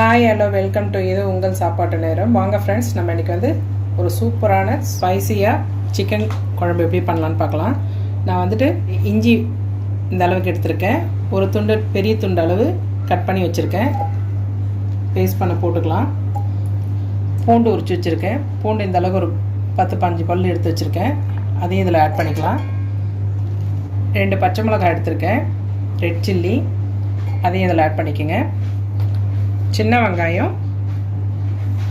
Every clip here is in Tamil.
ஹாய் ஹலோ வெல்கம் டு இது உங்கள் சாப்பாட்டு நேரம். வாங்க ஃப்ரெண்ட்ஸ், நம்ம இன்றைக்கி வந்து ஒரு சூப்பரான ஸ்பைசியாக சிக்கன் குழம்பு எப்படி பண்ணலான்னு பார்க்கலாம். நான் வந்துட்டு இஞ்சி இந்த அளவுக்கு எடுத்திருக்கேன். ஒரு துண்டு பெரிய துண்டு அளவு கட் பண்ணி வச்சுருக்கேன். பேஸ்ட் பண்ண போட்டுக்கலாம். பூண்டு உரிச்சு வச்சுருக்கேன். பூண்டு இந்த அளவுக்கு ஒரு 10-15 பல் எடுத்து வச்சுருக்கேன். அதையும் இதில் ஆட் பண்ணிக்கலாம். 2 பச்சை மிளகாய் எடுத்திருக்கேன். ரெட் சில்லி அதையும் இதில் ஆட் பண்ணிக்கோங்க. சின்ன வெங்காயம்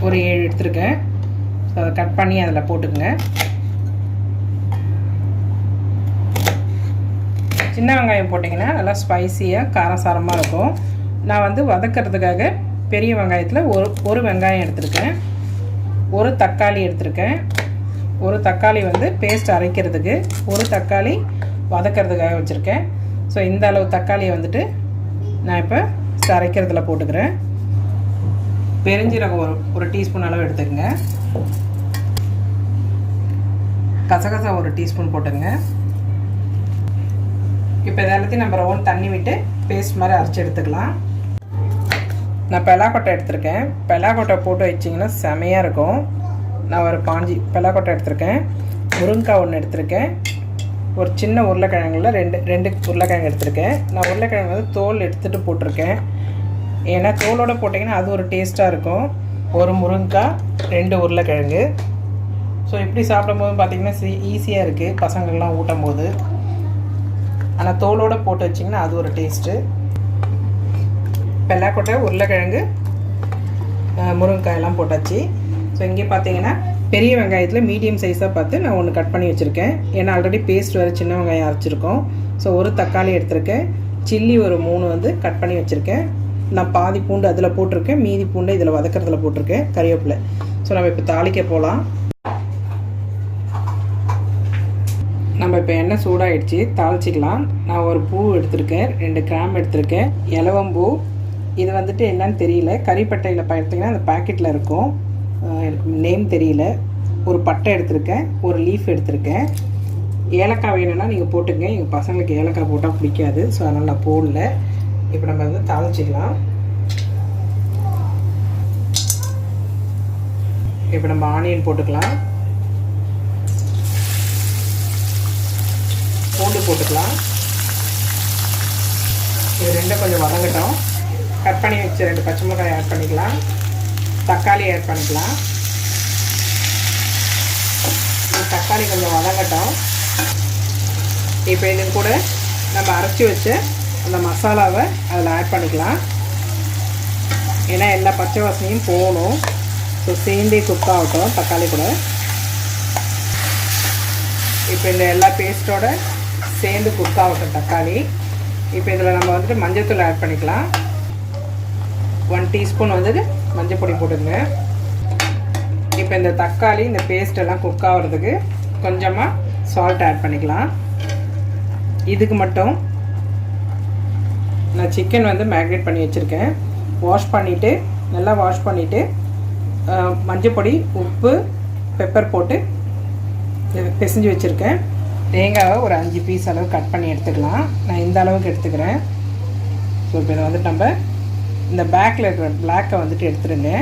ஒரு 7 எடுத்துருக்கேன். ஸோ அதை கட் பண்ணி அதில் போட்டுக்குங்க. சின்ன வெங்காயம் போட்டிங்கன்னா நல்லா ஸ்பைசியாக காரசாரமாக இருக்கும். நான் வந்து வதக்கிறதுக்காக பெரிய வெங்காயத்தில் ஒரு வெங்காயம் எடுத்திருக்கேன். ஒரு தக்காளி எடுத்திருக்கேன். ஒரு தக்காளி வந்து பேஸ்ட் அரைக்கிறதுக்கு, ஒரு தக்காளி வதக்கிறதுக்காக வச்சுருக்கேன். ஸோ இந்த அளவு தக்காளியை வந்துட்டு நான் இப்போ அரைக்கிறதுல போட்டுக்கிறேன். பெருஞ்சீரகம் ஒரு டீஸ்பூன் அளவு எடுத்துக்கங்க. கசகசா ஒரு டீஸ்பூன் போட்டுங்க. இப்போ இதெல்லாத்தையும் நம்ம ரவுண்ட் தண்ணி விட்டு பேஸ்ட் மாதிரி அரைச்சி எடுத்துக்கலாம். நான் பெலாக்கொட்டை எடுத்திருக்கேன். பெலாக்கொட்டை போட்டு வச்சிங்கன்னா செமையாக இருக்கும். நான் ஒரு 5 பெலாக்கொட்டை எடுத்திருக்கேன். முருங்கைக்காய் 1 எடுத்திருக்கேன். ஒரு சின்ன உருளைக்கிழங்குல ரெண்டு உருளைக்கிழங்கு எடுத்திருக்கேன். நான் உருளைக்கிழங்கு வந்து தோல் எடுத்துகிட்டு போட்டிருக்கேன். ஏன்னா தோலோடு போட்டிங்கன்னா அது ஒரு டேஸ்ட்டாக இருக்கும். ஒரு முருங்கைக்காய், 2 உருளைக்கிழங்கு. ஸோ இப்படி சாப்பிடும்போது பார்த்திங்கன்னா ஈஸியாக இருக்குது பசங்கள்லாம் ஊட்டும் போது. ஆனால் தோலோடு போட்டு வச்சிங்கன்னா அது ஒரு டேஸ்ட்டு. பெல்லாக்கொட்டை, உருளைக்கிழங்கு, முருங்கைக்காயெல்லாம் போட்டாச்சு. ஸோ இங்கே பார்த்தீங்கன்னா பெரிய வெங்காயத்தில் மீடியம் சைஸாக பார்த்து நான் 1 கட் பண்ணி வச்சுருக்கேன். ஏன்னா ஆல்ரெடி பேஸ்ட் வேறு சின்ன வெங்காயம் அரைச்சிருக்கோம். ஸோ ஒரு தக்காளி எடுத்திருக்கேன். சில்லி ஒரு 3 வந்து கட் பண்ணி வச்சுருக்கேன். நான் பாதி பூண்டு அதில் போட்டிருக்கேன். மீதி பூண்டு இதில் வதக்கிறதுல போட்டிருக்கேன். கறிவேப்பிலை. ஸோ நம்ம இப்போ தாளிக்க போகலாம். நம்ம இப்போ எண்ணெய் சூடாகிடுச்சு, தாளிச்சிக்கலாம். நான் ஒரு பூ எடுத்திருக்கேன். 2 கிராம்பு எடுத்திருக்கேன். இலவம்பூ இது வந்துட்டு என்னன்னு தெரியல. கறிப்பட்டையில் பார்த்தீங்கன்னா அந்த பேக்கெட்டில் இருக்கும். எனக்கு நேம் தெரியல. ஒரு பட்டை எடுத்திருக்கேன். ஒரு லீஃப் எடுத்திருக்கேன். ஏலக்காய் வேணும்னா நீங்கள் போட்டுங்க. எங்கள் பசங்களுக்கு ஏலக்காய் போட்டால் பிடிக்காது. ஸோ அதனால் நான் போடல. இப்போ நம்ம வந்து தாளிச்சிக்கலாம். இப்போ நம்ம ஆனியன் போட்டுக்கலாம். பூண்டு போட்டுக்கலாம். இது ரெண்டும் கொஞ்சம் வதங்கட்டும். கட் பண்ணி வச்ச 2 பச்சை மிளகாய் ஆட் பண்ணிக்கலாம். தக்காளி ஆட் பண்ணிக்கலாம். தக்காளி கொஞ்சம் வதங்கட்டும். இப்போ இது கூட நம்ம அரைச்சி வச்ச அந்த மசாலாவை அதில் ஆட் பண்ணிக்கலாம். ஏன்னா எல்லா பச்சை வாசனையும் போகணும். ஸோ சேர்ந்தே குக் ஆகட்டும் தக்காளி கூட. இப்போ இந்த எல்லா பேஸ்ட்டோட சேர்ந்து குக் ஆகட்டும் தக்காளி. இப்போ இதில் நம்ம வந்துட்டு மஞ்சள்தூள் ஆட் பண்ணிக்கலாம். 1 டீஸ்பூன் வந்துட்டு மஞ்சள் பொடி போட்டுங்க. இப்போ இந்த தக்காளி இந்த பேஸ்ட்டெல்லாம் குக் ஆகிறதுக்கு கொஞ்சமாக சால்ட் ஆட் பண்ணிக்கலாம். இதுக்கு மட்டும் நான் சிக்கன் வந்து மேக்னேட் பண்ணி வச்சுருக்கேன். நல்லா வாஷ் பண்ணிவிட்டு மஞ்சள் பொடி, உப்பு, பெப்பர் போட்டு பிசைஞ்சு வச்சுருக்கேன். தேங்காவை ஒரு 5 பீஸ் அளவு கட் பண்ணி எடுத்துக்கலாம். நான் இந்த அளவுக்கு எடுத்துக்கிறேன். ஸோ இப்போ இதை வந்துட்டு நம்ம இந்த பேக்கில் இருக்கிற பிளாக்கை வந்துட்டு எடுத்துடுங்க.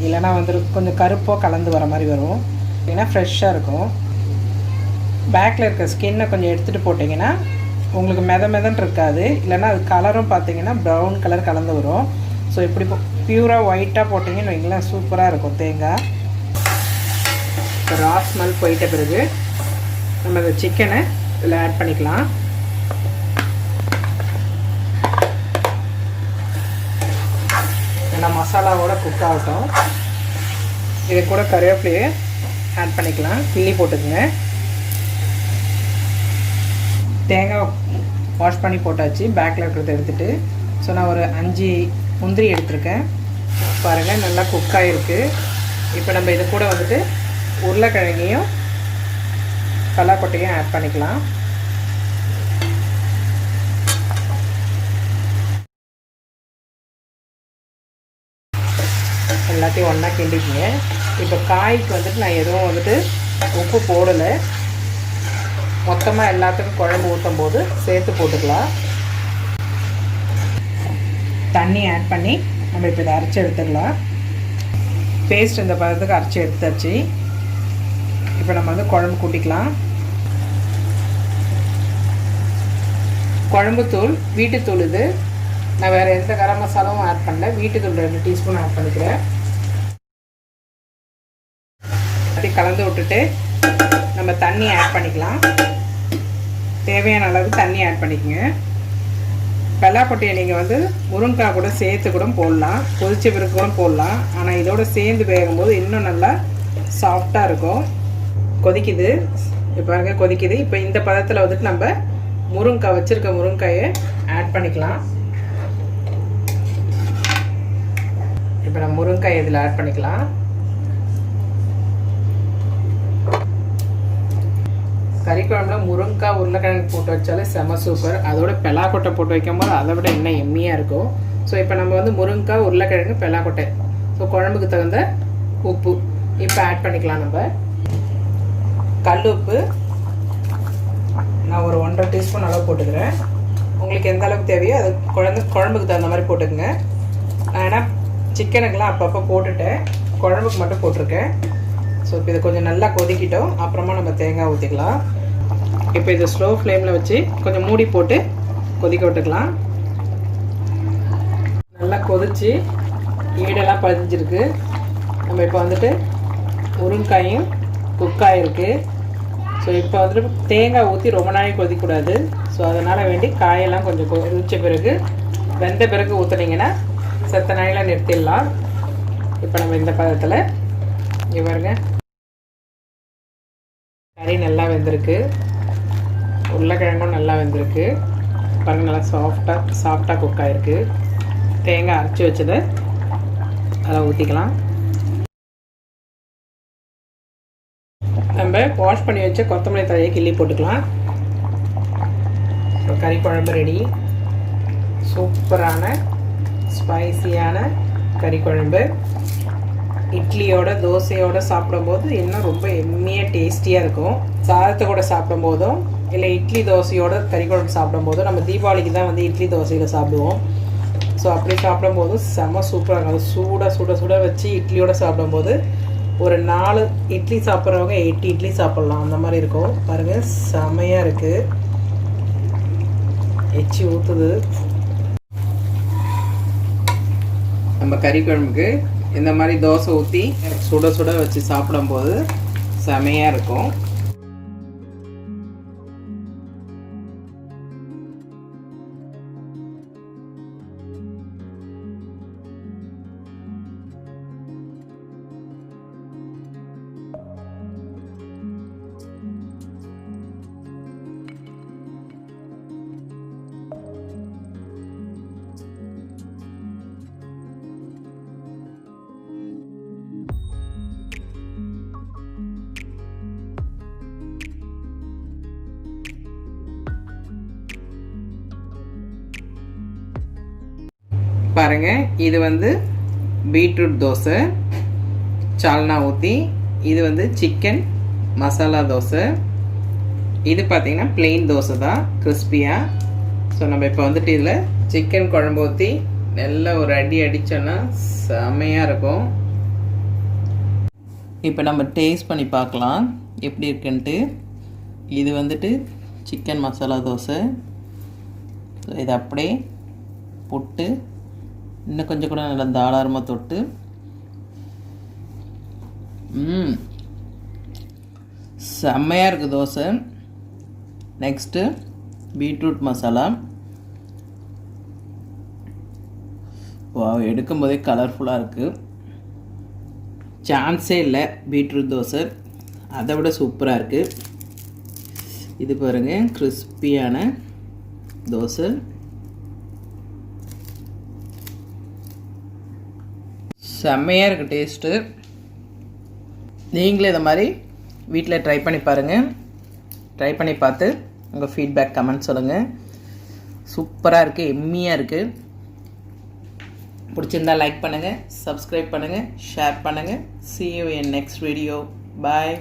இல்லைனா வந்துட்டு கொஞ்சம் கருப்போ கலந்து வர மாதிரி வரும். ஏன்னா ஃப்ரெஷ்ஷாக இருக்கும். பேக்கில் இருக்கிற ஸ்கின்னை கொஞ்சம் எடுத்துகிட்டு போட்டிங்கன்னா உங்களுக்கு மெதன்னு இருக்காது. இல்லைனா அது கலரும் பார்த்தீங்கன்னா ப்ரௌன் கலர் கலந்து வரும். ஸோ இப்படி பியூராக ஒயிட்டாக போட்டிங்கன்னு வைங்களேன், சூப்பராக இருக்கும் தேங்காய். இப்போ ரா ஸ்மெல் போயிட்ட பிறகு நம்ம இந்த சிக்கனை இதில் ஆட் பண்ணிக்கலாம். நல்லா மசாலாவோட குக் ஆகட்டும். இது கூட கருவேப்பிலையை ஆட் பண்ணிக்கலாம். கிள்ளி போட்டுக்குங்க. தேங்காய் வாஷ் பண்ணி போட்டாச்சு. பேக்கில் இருக்கிறத எடுத்துகிட்டு. ஸோ நான் ஒரு 5 முந்திரி எடுத்திருக்கேன். பாருங்கள் நல்லா குக் ஆகிருக்கு. இப்போ நம்ம இது கூட வந்துட்டு உருளைக்கிழங்கையும் பலாக்கொட்டையும் ஆட் பண்ணிக்கலாம். எல்லாத்தையும் ஒன்றா கிண்டிக்குங்க. இப்போ காய்க்கு வந்துட்டு நான் எதுவும் வந்துட்டு உப்பு போடலை. மொத்தமாக எல்லாத்துக்கும் குழம்பு ஊற்றும் போது சேர்த்து போட்டுக்கலாம். தண்ணி ஆட் பண்ணி நம்ம இப்போ இதை அரைச்சி எடுத்துக்கலாம். பேஸ்ட் இந்த பதத்துக்கு அரைச்சி எடுத்தாச்சு. இப்போ நம்ம வந்து குழம்பு கூட்டிக்கலாம். குழம்புத்தூள் வீட்டுத்தூள் இது. நான் வேறு எந்த கரம் மசாலாவும் ஆட் பண்ணல. வீட்டுத்தூள் 2 டீஸ்பூன் ஆட் பண்ணிக்கிறேன். அப்படி கலந்து விட்டுட்டு நம்ம தண்ணி ஆட் பண்ணிக்கலாம். தேவையான அளவு தண்ணி ஆட் பண்ணிக்கோங்க. பலாக்கொட்டையை நீங்கள் வந்து முருங்கைக்காய் கூட சேர்த்து கூட போடலாம், கொதிச்ச பிறகு கூட போடலாம். ஆனால் இதோட சேர்ந்து வேகும்போது இன்னும் நல்லா சாஃப்டாக இருக்கும். கொதிக்குது, இப்போ பாருங்க கொதிக்குது. இப்போ இந்த பதத்தில் வந்துட்டு நம்ம முருங்கைக்காய் வச்சுருக்க முருங்கைக்காயை ஆட் பண்ணிக்கலாம். இப்போ நம்ம முருங்கைக்காய் இதில் ஆட் பண்ணிக்கலாம். கறி குழம்புல முருங்கைக்காய் உருளைக்கிழங்கு போட்டு வச்சாலே செம சூப்பர். அதோட பெலாக்கொட்டை போட்டு வைக்கும்போது அதை விட இன்னும் எம்மியாக இருக்கும். ஸோ இப்போ நம்ம வந்து முருங்கைக்காய் உருளைக்கிழங்கு பெலாக்கொட்டை, ஸோ குழம்புக்கு தகுந்த உப்பு இப்போ ஆட் பண்ணிக்கலாம். நம்ம கல் உப்பு நான் ஒரு 1.5 டீஸ்பூன் அளவு போட்டுக்கிறேன். உங்களுக்கு எந்த அளவுக்கு தேவையோ அது குழம்புக்கு தகுந்த மாதிரி போட்டுக்கோங்க. நான் ஏன்னா சிக்கனுக்கெலாம் அப்பப்போ போட்டுட்டேன், குழம்புக்கு மட்டும் போட்டிருக்கேன். ஸோ இப்போ இதை கொஞ்சம் நல்லா கொதிக்கிட்டோம். அப்புறமா நம்ம தேங்காய் ஊற்றிக்கலாம். இப்போ இதை ஸ்லோ ஃப்ளேமில் வச்சு கொஞ்சம் மூடி போட்டு கொதிக்க விட்டுக்கலாம். நல்லா கொதித்து ஈடெல்லாம் பதிஞ்சிருக்கு. நம்ம இப்போ வந்துட்டு முருங்காயும் குக்காயிருக்கு. ஸோ இப்போ வந்துட்டு தேங்காய் ஊற்றி ரொம்ப நாளைக்கு கொதிக்கூடாது. ஸோ அதனால் வேண்டி காயெல்லாம் கொஞ்சம் கொதிச்ச பிறகு வெந்த பிறகு ஊற்றுனீங்கன்னா செத்த நாளையில் நிறுத்திடலாம். இப்போ நம்ம இந்த பதத்தில் இங்கே பாருங்க, கறி நல்லா வெந்திருக்கு, உருளைக்கிழங்கும் நல்லா வெந்திருக்கு. பாருங்கள் நல்லா சாஃப்டாக குக் ஆகிருக்கு. தேங்காய் அரைச்சி வச்சதை அதை ஊற்றிக்கலாம். நம்ம வாஷ் பண்ணி வச்ச கொத்தமல்லி தழையை கிள்ளி போட்டுக்கலாம். ஸோ கறி குழம்பு ரெடி. சூப்பரான ஸ்பைசியான கறி குழம்பு இட்லியோட தோசையோடு சாப்பிடும்போது இன்னும் ரொம்ப எம்மியாக டேஸ்டியாக இருக்கும். சாதத்தை கூட சாப்பிடும்போதும் இல்லை இட்லி தோசையோட கறி குழம்பு சாப்பிடும்போதும், நம்ம தீபாவளிக்கு தான் வந்து இட்லி தோசையில் சாப்பிடுவோம். ஸோ அப்படி சாப்பிடும்போது செம்ம சூப்பராக இருக்கும். அது சுட சுட வச்சு இட்லியோடு சாப்பிடும்போது ஒரு 4 இட்லி சாப்பிட்றவங்க 8 இட்லி சாப்பிட்லாம், அந்த மாதிரி இருக்கும். பாருங்கள் செம்மையாக இருக்குது. எச்சி ஊற்றுது. நம்ம கறி குழம்புக்கு இந்த மாதிரி தோசை ஊற்றி சுட சுட வச்சு சாப்பிடும்போது செமையாக இருக்கும். பாருங்க, இது வந்து பீட்ரூட் தோசை சால்னா ஊற்றி, இது வந்து சிக்கன் மசாலா தோசை, இது பார்த்திங்கன்னா பிளெயின் தோசை தான் கிறிஸ்பியாக. ஸோ நம்ம இப்போ வந்துட்டு இதில் சிக்கன் குழம்பு ஊற்றி நல்லா ஒரு அடி அடித்தோன்னா செமையாக இருக்கும். இப்போ நம்ம டேஸ்ட் பண்ணி பார்க்கலாம் எப்படி இருக்குன்ட்டு. இது வந்துட்டு சிக்கன் மசாலா தோசை. ஸோ இதை அப்படியே போட்டு இன்னும் கொஞ்சம் கூட நல்லா தாராளமாக தொட்டு செம்மையாக இருக்குது தோசை. Next beetroot masala. எடுக்கும்போதே கலர்ஃபுல்லாக இருக்குது, சான்ஸே இல்லை. பீட்ரூட் தோசை அதை விட சூப்பராக இருக்குது. இது பாருங்கள் கிறிஸ்பியான தோசை. செம்மையாக இருக்குது டேஸ்ட்டு. நீங்களே இதை மாதிரி வீட்டில் ட்ரை பண்ணி பாருங்கள். ட்ரை பண்ணி பார்த்து உங்கள் ஃபீட்பேக் கமெண்ட் சொல்லுங்கள். சூப்பராக இருக்குது, எம்மியாக இருக்குது. பிடிச்சிருந்தால் லைக் பண்ணுங்கள், சப்ஸ்கிரைப் பண்ணுங்கள், ஷேர் பண்ணுங்கள். See you in next video. Bye.